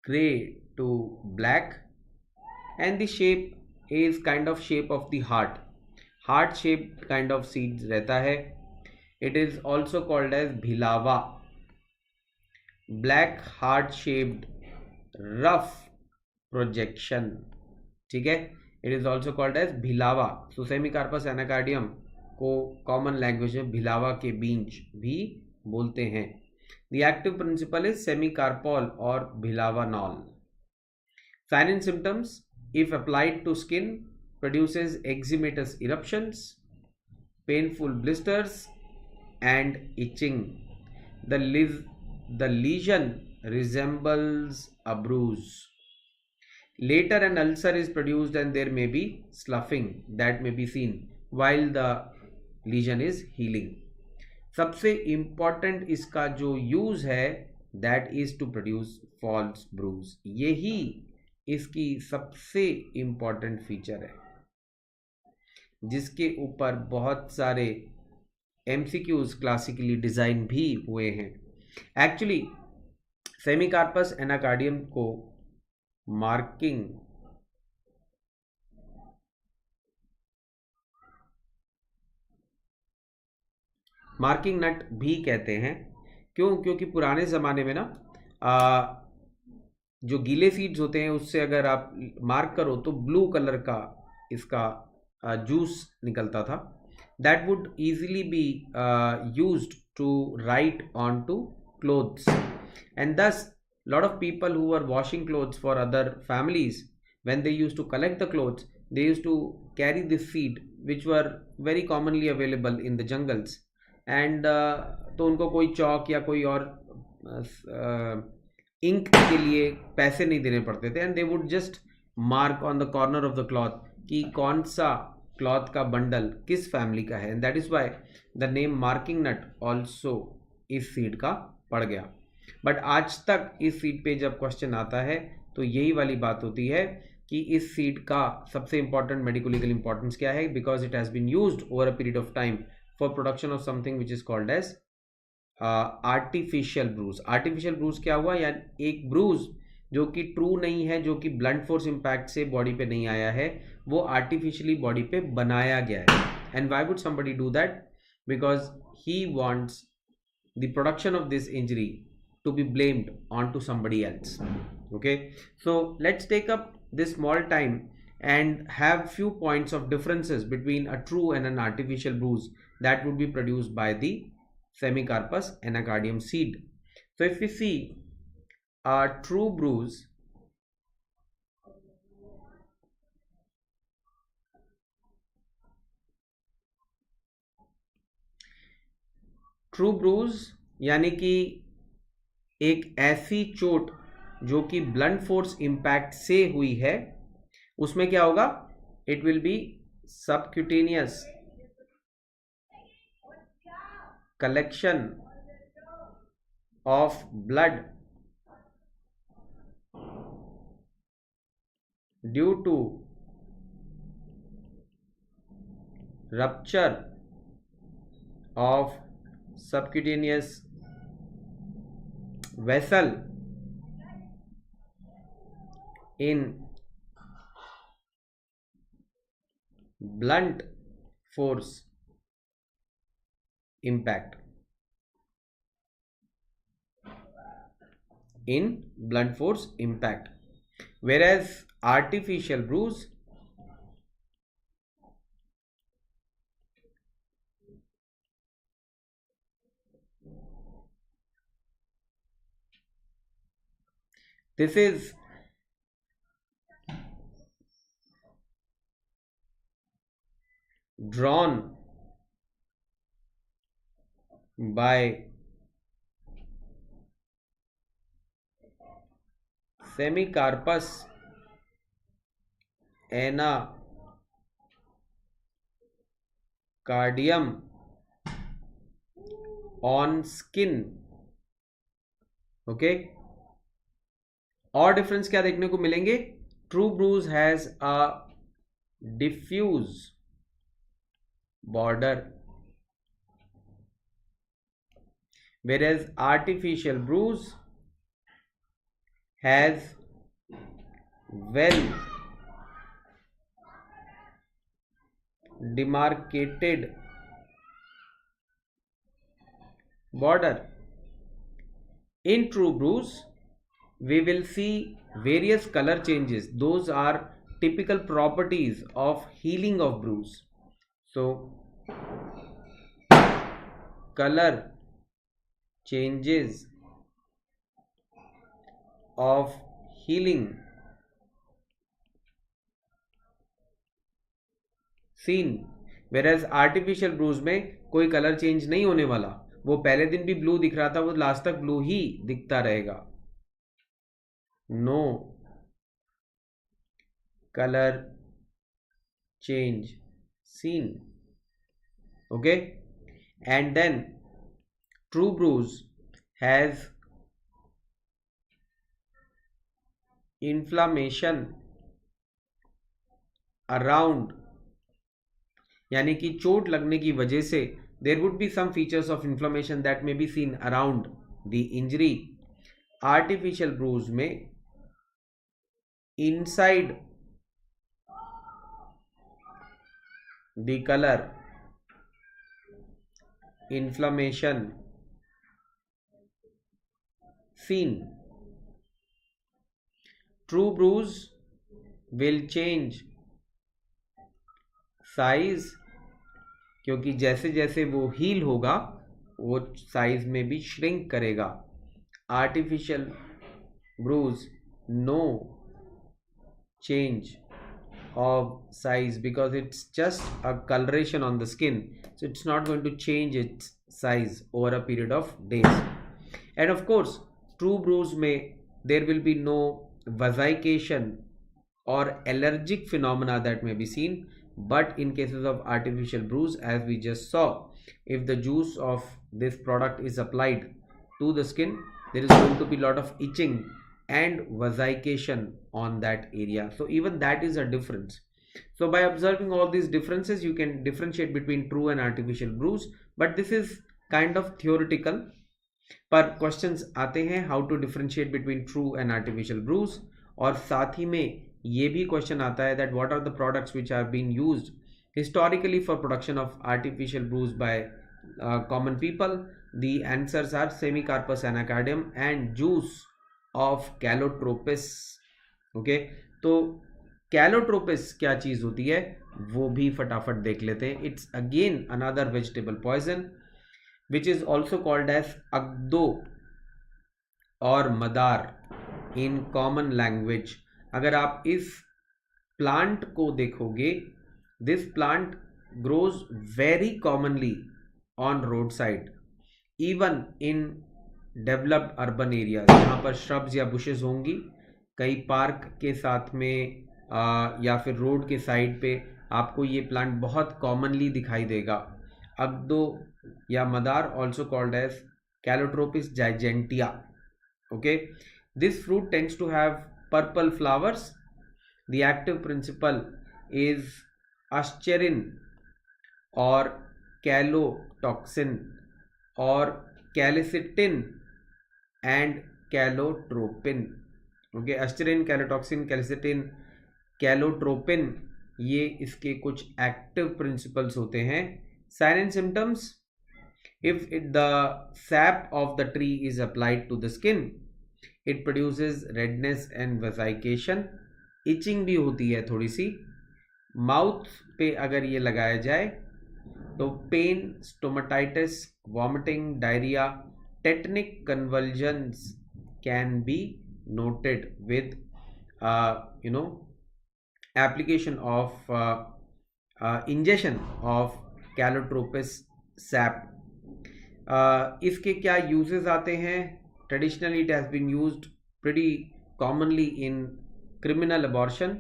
gray to black, and the shape is kind of shape of the heart shaped kind of seeds रहता है। It is also called as भिलावा, black heart shaped rough projection, ठीक है, it is also called as bhilawa. So semicarpus anacardium को common language में भिलावा के बीज भी बोलते हैं। The active principle is semecarpol और bhilawanol. Sign and symptoms, if applied to skin produces eczematous eruptions, painful blisters and itching. The lesion resembles a bruise. Later an ulcer is produced and there may be sloughing that may be seen while the lesion is healing. सबसे important इसका जो use है that is to produce false bruise. यही इसकी सबसे important feature है जिसके ऊपर बहुत सारे MCQs क्लासिकली डिज़ाइन भी हुए हैं। एक्चुअली सेमीकार्पस एनाकार्डियम को मार्किंग नट भी कहते हैं। क्योंकि पुराने ज़माने में ना जो गीले सीड्स होते हैं उससे अगर आप मार्क करो तो ब्लू कलर का इसका जूस निकलता था। That would easily be used to write on to clothes and thus lot of people who are washing clothes for other families when they used to collect the clothes they used to carry this seed which were very commonly available in the jungles and तो उनको कोई चौक या कोई और ink के लिए पैसे नहीं देने पड़ते थे and they would just mark on the corner of the cloth कि कौन सा क्लॉथ का बंडल किस फैमिली का है and that is why the name marking nut also इस सीड का पड़ गया। बट आज तक इस सीड पे जब क्वेश्चन आता है तो यही वाली बात होती है कि इस सीड का सबसे इंपॉर्टेंट मेडिको-लीगल इंपॉर्टेंस क्या है, because it has been used over a period of time for production of something which is called as artificial bruise. Artificial bruise क्या हुआ, यानी एक ब्रूज जो कि ट्रू नहीं है, जो कि ब्लंट फोर्स इम्पैक्ट से बॉडी पे नहीं आया है, वो आर्टिफिशियली बॉडी पे बनाया गया है। And why would somebody do that? Because he wants the production of this injury to be blamed onto somebody else. Okay, so let's take up this small time and have few points of differences between a true and an artificial bruise that would be produced by the semicarpus anacardium seed. So if we see a true bruise, यानी कि एक ऐसी चोट जो कि blunt force impact से हुई है, उसमें क्या होगा, it will be subcutaneous collection of blood due to rupture of subcutaneous vessel in blunt force impact. Whereas artificial bruise this is drawn by semicarpus anacardium on skin. Okay, और difference क्या देखने को मिलेंगे? True bruise has a diffuse border, whereas artificial bruise has well demarcated border. In true bruise we will see various color changes. Those are typical properties of healing of bruise. So color changes of healing seen, whereas artificial bruise में कोई colour change नहीं होने वाला, वो पहले दिन भी blue दिख रहा था, वो लास्ट तक ब्लू ही दिखता रहेगा. No colour change seen. Okay, and then true bruise has inflammation around, यानी कि चोट लगने की वजह से there would be some features of inflammation that may be seen around the injury. Artificial bruise में inside the color inflammation seen. True bruise will change size, क्योंकि जैसे जैसे वो हील होगा वो साइज में भी श्रिंक करेगा. Artificial bruise no change of size because it's just a coloration on the skin, so it's not going to change its size over a period of days. And of course true bruise may there will be no vesication or allergic phenomena that may be seen, but in cases of artificial bruise, as we just saw, if the juice of this product is applied to the skin, there is going to be a lot of itching and vesication on that area. So even that is a difference. So by observing all these differences, you can differentiate between true and artificial bruise, but this is kind of theoretical. पर questions आते हैं how to differentiate between true and artificial bruise, और साथ ही में ये भी question आता है that what are the products which are being used historically for production of artificial bruise by common people. The answers are semicarpus anacardium and juice of calotropis. Okay, तो Calotropis क्या चीज होती है वो भी फटाफट देख लेते हैं. It's again another vegetable poison which is also called as agdo और मदार इन कॉमन लैंग्वेज. अगर आप इस प्लांट को देखोगे, this plant grows very commonly on road side, even in developed urban areas जहाँ पर श्रब्स या बुशेस होंगी, कई पार्क के साथ में या फिर रोड के साइड पे आपको ये प्लांट बहुत कॉमनली दिखाई देगा. अग्दो या madar also called as calotropis gigantea. Okay, this fruit tends to have purple flowers. The active principle is uscharin और कैलोटॉक्सिन और कैलिसिटिन एंड कैलोट्रोपिन. ओके, अस्चेरिन, कैलोटॉक्सिन, कैलिसिटिन, कैलोट्रोपिन, ये इसके कुछ एक्टिव प्रिंसिपल्स होते हैं. Sign and symptoms, if the sap of the tree is applied to the skin, it produces redness and vesication. Itching भी होती है थोड़ी सी. माउथ पे अगर ये लगाया जाए तो pain, stomatitis, vomiting, diarrhoea, tetanic convulsions can be noted with application of ingestion of calotropis sap. इसके क्या uses आते हैं? Traditionally it has been used pretty commonly in criminal abortion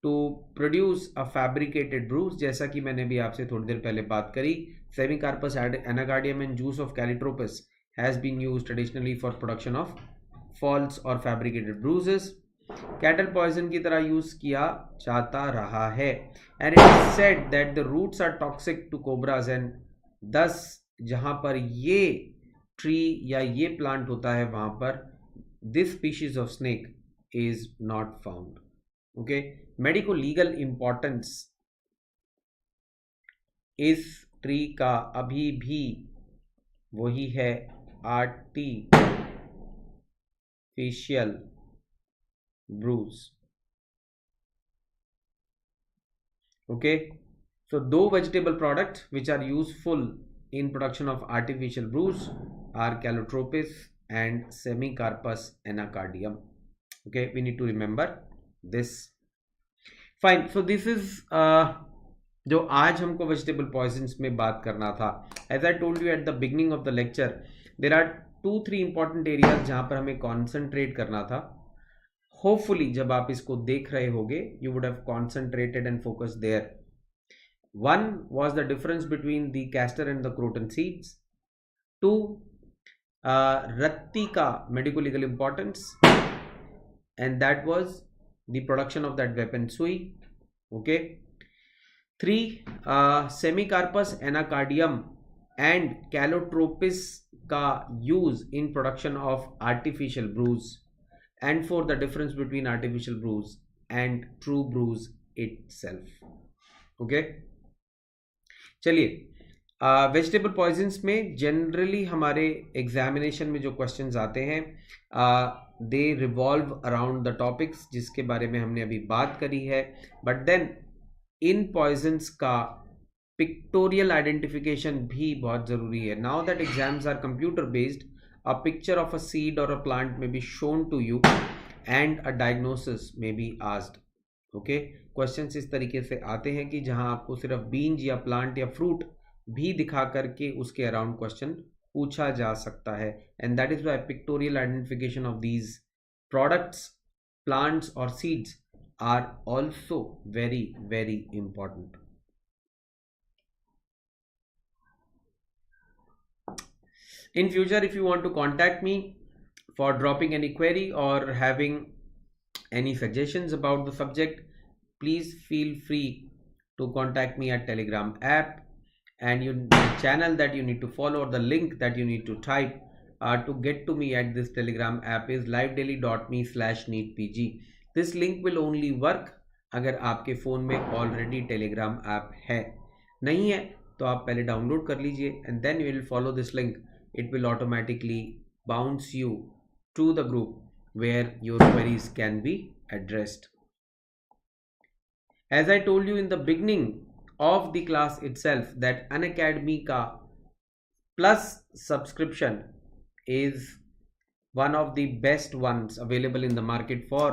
to produce a fabricated bruise, जैसा कि मैंने भी आपसे थोड़ी देर पहले बात करी. Semicarpus anacardium and juice of calotropis has been used traditionally for production of false or fabricated bruises. Cattle poison की तरह यूज किया जाता रहा है. And it is said that the roots are toxic to cobras, and thus जहाँ पर ये tree या ये प्लांट होता है वहाँ पर this species of snake is not found. Okay, medico-legal importance इस ट्री का अभी भी वही है, artificial bruise. Okay, so दो vegetable products which are useful in production of artificial brews are calotropis and semicarpus anacardium. Okay, we need to remember this. Fine. So this is जो आज हमको वेजिटेबल पॉइजन्स में बात करना था. As I told you at the beginning of the lecture, there are 2-3 important areas जहां पर हमें कॉन्सेंट्रेट करना था. होपफुली जब आप इसको देख रहे होगे, you would have concentrated and focus there. One was the difference between the castor and the croton seeds. 2, Ratti ka medico-legal importance, and that was the production of that weapon sui. Okay. 3, semicarpus anacardium and calotropis ka use in production of artificial brews, and 4, the difference between artificial brews and true brews itself. Okay. चलिए, vegetable poisons में generally हमारे examination में जो questions आते हैं they revolve around the topics जिसके बारे में हमने अभी बात करी है. बट देन इन पॉइजन्स का पिक्टोरियल आइडेंटिफिकेशन भी बहुत ज़रूरी है. Now that exams are computer based, a picture of a seed or a plant may be shown to you and a diagnosis may be asked. Okay, questions इस तरीके से आते हैं कि जहां आपको सिर्फ बीन्स या प्लांट या फ्रूट भी दिखा करके उसके अराउंड क्वेश्चन पूछा जा सकता है. And that is why pictorial identification of these products, plants और seeds are also very very important. In future, if you want to contact me for dropping any query or having any suggestions about the subject, please feel free to contact me at Telegram app, and the channel that you need to follow or the link that you need to type to get to me at this Telegram app is livedaily.me/neetpg. This link will only work अगर आपके phone में already Telegram app है. नहीं है तो आप पहले download कर लीजिए and then you will follow this link. It will automatically bounce you to the group where your queries can be addressed. As I told you in the beginning of the class itself that Unacademy ka plus subscription is one of the best ones available in the market for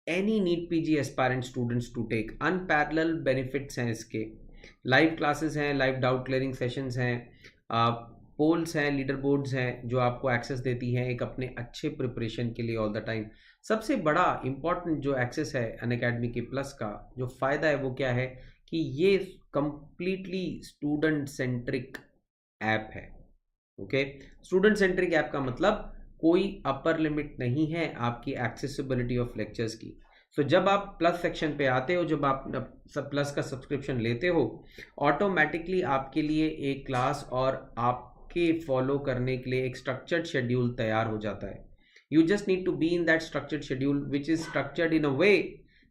any NEET PG aspirant students to take. Unparalleled benefits हैं इसके. Live classes हैं, live doubt clearing sessions हैं, poles हैं, leader boards हैं जो आपको access देती हैं एक अपने अच्छे प्रिपरेशन के लिए ऑल द टाइम. सबसे बड़ा इंपॉर्टेंट जो एक्सेस है अनअकैडमी के प्लस का जो फ़ायदा है वो क्या है कि ये कंप्लीटली स्टूडेंट सेंट्रिक ऐप है. ओके, स्टूडेंट सेंट्रिक ऐप का मतलब कोई अपर लिमिट नहीं है आपकी एक्सेसिबिलिटी ऑफ लेक्चर्स की. सो जब आप प्लस सेक्शन पे आते हो, जब आप प्लस का सब्सक्रिप्शन लेते हो, ऑटोमेटिकली आपके लिए एक क्लास और आपके फॉलो करने के लिए एक स्ट्रक्चर्ड शेड्यूल तैयार हो जाता है. You just need to be in that structured schedule which is structured in a way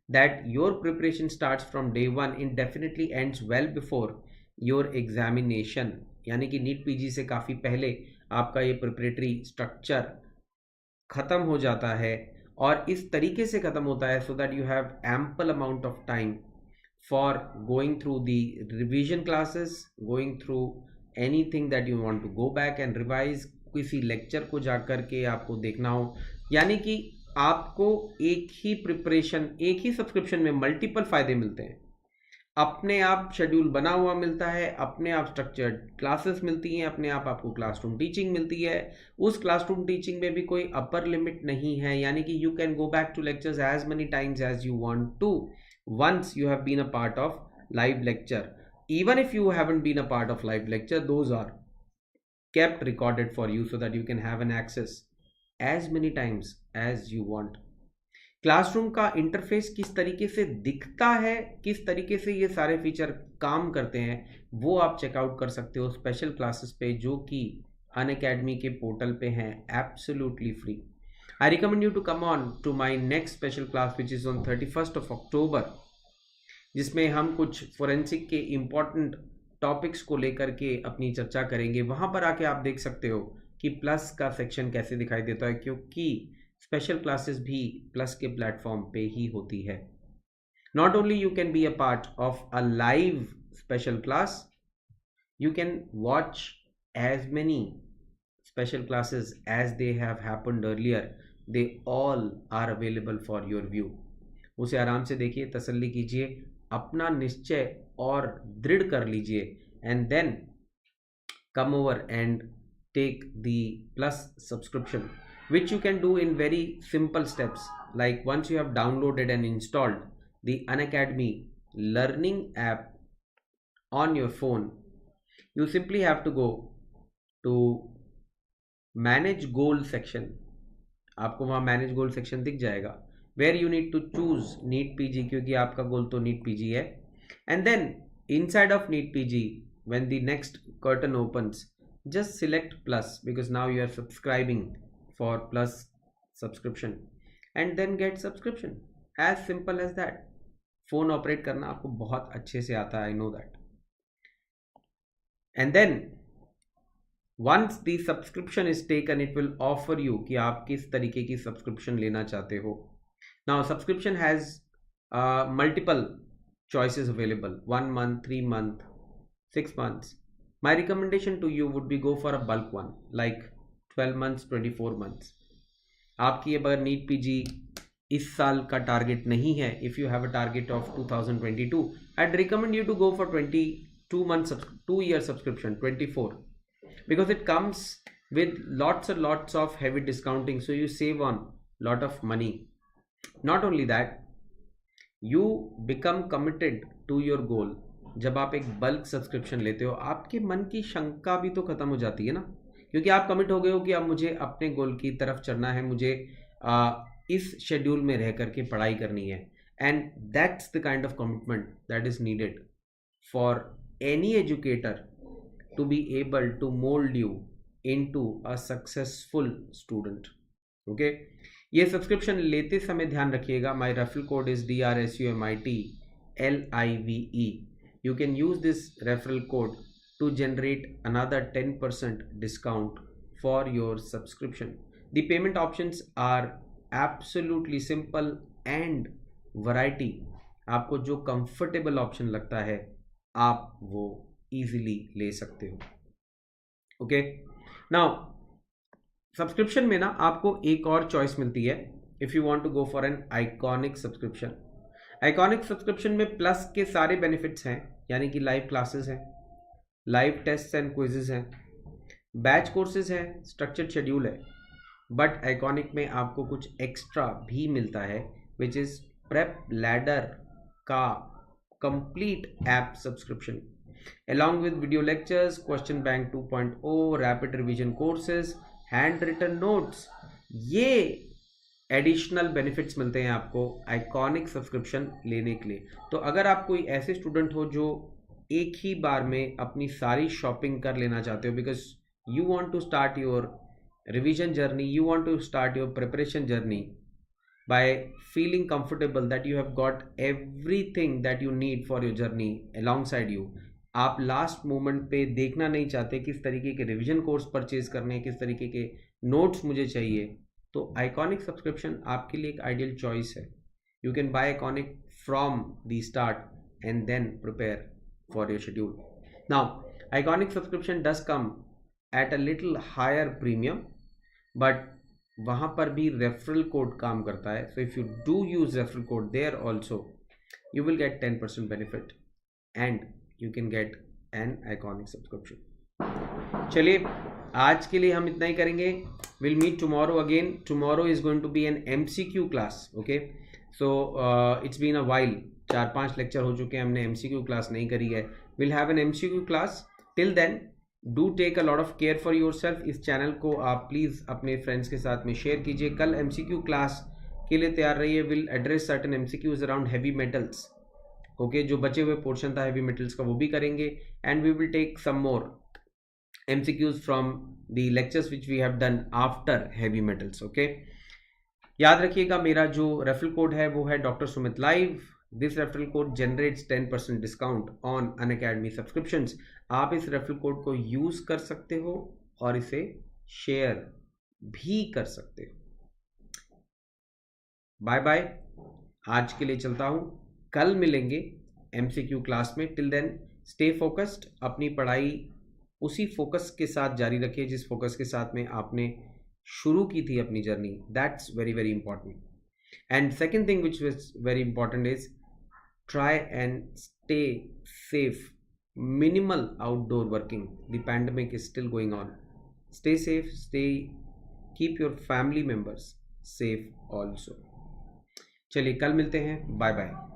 that your preparation starts from day one and definitely ends well before your examination. यानी कि NEET PG से काफ़ी पहले आपका ये preparatory structure ख़त्म हो जाता है और इस तरीके से ख़त्म होता है so that you have ample amount of time for going through the revision classes, going through anything that you want to go back and revise. किसी लेक्चर को जा कर के आपको देखना हो, यानी कि आपको एक ही प्रिपरेशन, एक ही सब्सक्रिप्शन में मल्टीपल फ़ायदे मिलते हैं. अपने आप शेड्यूल बना हुआ मिलता है, अपने आप स्ट्रक्चर्ड क्लासेस मिलती हैं, अपने आप आपको क्लासरूम टीचिंग मिलती है. उस क्लासरूम टीचिंग में भी कोई अपर लिमिट नहीं है, यानी कि you can go back to lectures as many times as you want to once you have been a part of live lecture. Even if you haven't been a part of live lecture, those are kept recorded for you so that you can have an access as many times as you want. Classroom का interface किस तरीके से दिखता है, किस तरीके से ये सारे फीचर काम करते हैं, वो आप चेकआउट कर सकते हो स्पेशल क्लासेस पे जो कि अनअकैडमी के पोर्टल पे हैं absolutely free. I recommend you to come on to my next special class which is on 31st of October, जिसमें हम कुछ फोरेंसिक के इम्पॉर्टेंट टॉपिक्स को लेकर के अपनी चर्चा करेंगे. वहाँ पर आके आप देख सकते हो कि प्लस का सेक्शन कैसे दिखाई देता है, क्योंकि स्पेशल क्लासेस भी प्लस के प्लेटफॉर्म पे ही होती है. Not only you can be a part of a live special class, You can watch as many special classes as they have happened earlier. They all are available for your view. उसे आराम से देखिए, तसल्ली कीजिए, अपना निश्चय और दृढ़ कर लीजिए, and then come over and take the plus subscription, which you can do in very simple steps. Like once you have downloaded and installed the Unacademy learning app on your phone, you simply have to go to manage goal section. आपको वहाँ manage गोल section दिख जाएगा, where you need to choose NEET PG, क्योंकि आपका goal तो NEET PG है. And then inside of NEET PG, when the next curtain opens, just select plus, because now you are subscribing for plus subscription, and then get subscription. As simple as that. Phone operate करना आपको बहुत अच्छे से आता है, I know that. And then once the subscription is taken, it will offer you कि आप किस तरीके की सब्सक्रिप्शन लेना चाहते हो. Now subscription has multiple choices available: 1 month, 3 month, 6 months. My recommendation to you would be go for a bulk one, like 12 months, 24 months. आपकी अगर नीट पीजी इस साल का टारगेट नहीं है, if you have a target of 2022, I'd recommend you to go for 22 months, 2 year subscription, 24. Because it comes with lots and lots of heavy discounting, so you save on lot of money. Not only that, you become committed to your goal. जब आप एक bulk subscription लेते हो, आपके मन की शंका भी तो खत्म हो जाती है ना, क्योंकि आप कमिट हो गए हो कि अब मुझे अपने गोल की तरफ चलना है, मुझे इस शेड्यूल में रह करके पढ़ाई करनी है. And that's the kind of commitment that is needed for any educator to be able to mold you into a successful student. Okay, ये सब्सक्रिप्शन लेते समय ध्यान रखिएगा, my referral code is DRSUMIT LIVE. You can use this referral code to generate another 10% discount for your subscription. The payment options are absolutely simple and variety. आपको जो comfortable option लगता है, आप वो इजीली ले सकते हो. ओके, नाउ सब्सक्रिप्शन में ना आपको एक और चॉइस मिलती है, if you want to go for an iconic subscription. Iconic subscription में प्लस के सारे बेनिफिट्स हैं, यानी कि लाइव क्लासेस हैं, लाइव टेस्ट एंड क्विजेस हैं, बैच कोर्सेज हैं, स्ट्रक्चर्ड शेड्यूल है. बट आइकॉनिक में आपको कुछ एक्स्ट्रा भी मिलता है, विच इज प्रेप लैडर का complete app subscription, along with video lectures, question bank 2.0, rapid revision courses, hand written notes. ये एडिशनल बेनिफिट्स मिलते हैं आपको आइकॉनिक सब्सक्रिप्शन लेने के लिए. तो अगर आप कोई ऐसे स्टूडेंट हो जो एक ही बार में अपनी सारी शॉपिंग कर लेना चाहते हो, because you want to start your revision journey, you want to start your preparation journey by feeling comfortable that you have got everything that you need for your journey alongside you. आप last moment पे देखना नहीं चाहते किस तरीके के revision course purchase करने, किस तरीके के नोट्स मुझे चाहिए, तो आइकॉनिक सब्सक्रिप्शन आपके लिए एक आइडियल चॉइस है. You can buy iconic from the start and then prepare for your schedule. Now iconic subscription does come at a little higher premium, but वहाँ पर भी रेफरल कोड काम करता है. So if you do use referral code there also, you will get 10% benefit and you can get an iconic subscription. चलिए, आज के लिए हम इतना ही करेंगे. We'll meet tomorrow again. Tomorrow is going to be an MCQ class. Okay, so it's been a while. 4-5 lecture हो चुके हैं, हमने MCQ क्लास नहीं करी है. We'll have an MCQ class. Till then, do take a lot of care for yourself. इस channel को आप प्लीज़ अपने फ्रेंड्स के साथ में शेयर कीजिए. कल MCQ क्लास के लिए तैयार रहिए. We'll address certain MCQs around heavy metals. Okay, जो बचे हुए पोर्शन था हैवी मेटल्स का वो भी करेंगे. And we will take some more MCQs from the lectures which we have done after heavy metals. Okay, याद रखिएगा मेरा जो रेफरल कोड है वो है doctor Sumit live. This referral code generates 10% discount on Unacademy subscriptions. आप इस रेफरल कोड को यूज कर सकते हो और इसे शेयर भी कर सकते हो. बाय बाय, आज के लिए चलता हूं. कल मिलेंगे MCQ क्लास में. टिल देन स्टे फोकस्ड, अपनी पढ़ाई उसी फोकस के साथ जारी रखिए जिस फोकस के साथ में आपने शुरू की थी अपनी journey. That's very very important. And second thing which is very important is try and stay safe. Minimal outdoor working. The pandemic is still going on. Stay safe. Keep your family members safe also. चलिए कल मिलते हैं. Bye bye.